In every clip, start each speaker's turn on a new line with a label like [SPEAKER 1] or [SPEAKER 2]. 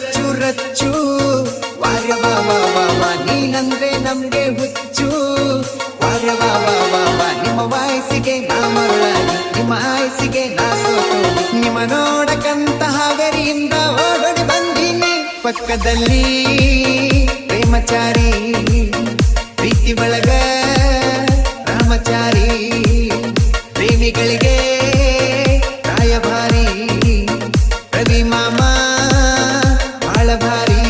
[SPEAKER 1] ರಚ್ಚು ರಚ್ಚು ವಾರ್ಯ ವಾ ವಾ ವಾ ವಾ ನೀನಂದ್ರೆ ನಮ್ಗೆ ಹುಚ್ಚು ವಾರ್ಯ ವಾ ವಾ ವಾ ವಾ ನಿಮ್ಮ ವಾಯ್ಸಿಗೆ ನಾ ಮರುಳಾಗಿ ನಿಮ್ಮ ಆಯ್ಸಿಗೆ ನಾ ಸೋತು ನಿಮ್ಮ ನೋಡಕಂತ ಹಾವೇರಿಯಿಂದ ಓಡೋಡಿ ಬಂದೀನಿ ಪಕ್ಕದಲ್ಲಿ ಪ್ರೇಮಚಾರಿ ಪ್ರೀತಿ ಬಳಗ ರಾಮಚಾರಿ ಪ್ರೇಮಿಗಳಿಗೆ ರಾಯಭಾರಿ ರವಿ ಮಾಮ ಬಾಳ ಭಾರಿ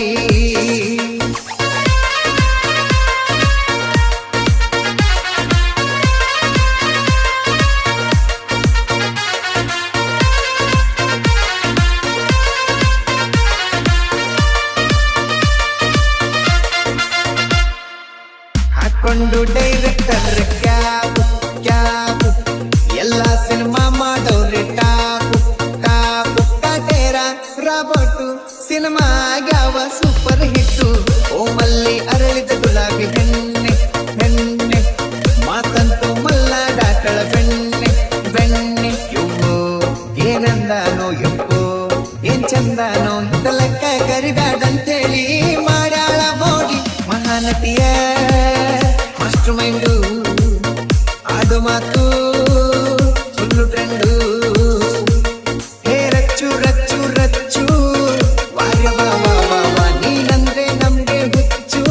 [SPEAKER 1] ಹಾಕೊಂಡು ಡೈರೆಕ್ಟರ್ ಕ್ಯಾಬ್ ಕ್ಯಾಬ್ ಎಲ್ಲ ಸಿನಿಮಾ ಮಾಡೋರೆ top top Kaatera Robert cinema ಆಗ್ಯಾವ ಸೂಪರ್ ಹಿಟ್ಟು ಓಮಲ್ಲಿ ಅರಳಿದ ಗುಲಾಬಿ ಹೆಣ್ಣೆ ಹೆಣ್ಣೆ ಮಾತಂತೂ ಮಲ್ಲಾಡಾಕಳ ಬೆಣ್ಣೆ ಬೆಣ್ಣೆ ಇವು ಏನಂದಾನೋ ಎಪ್ಪೋ ಏನ್ ಚಂದಾನೋ ತಲಕ್ಕ ಕರಿಬ್ಯಾಡಂತೇಳಿ ಮಾಡ್ಯಾಳ ಮೋಡಿ ಮಹಾನಟಿಯ ಮಾಸ್ಟರ್ ಮೈಂಡು ಆಡು ಮಾತು ಫುಲ್ಲು ಟ್ರೆಂಡು ಹೇ ರಚ್ಚು ರಚ್ಚು ರಚ್ಚು ವಾರ್ಯ ವಾ ವಾ ವಾ ವಾ ನೀನಂದ್ರೆ ನಮ್ಗೆ ಹುಚ್ಚು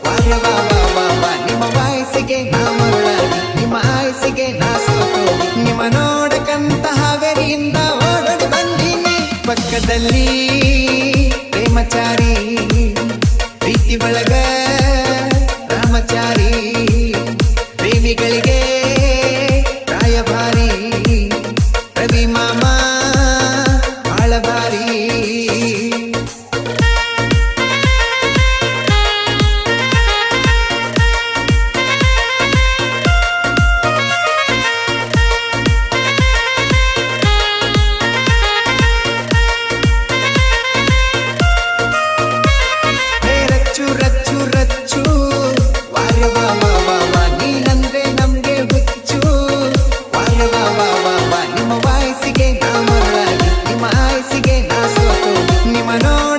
[SPEAKER 1] ವಾರ್ಯ ವಾ ವಾ ವಾ ವಾ ನಿಮ್ಮ ವಾಯ್ಸಿಗೆ ನಾ ಮರುಳಾಗಿ ನಿಮ್ಮ ಆಯ್ಸಿಗೆ ನಾ ಸೋತು ನಿಮ್ಮ ನೋಡಕಂತ ಹಾವೇರಿಯಿಂದ ಓಡೋಡಿ ಬಂದೀನಿ ಪಕ್ಕದಲ್ಲಿ ಪ್ರೇಮಚಾರಿ ಪ್ರೀತಿ ಬಳಗ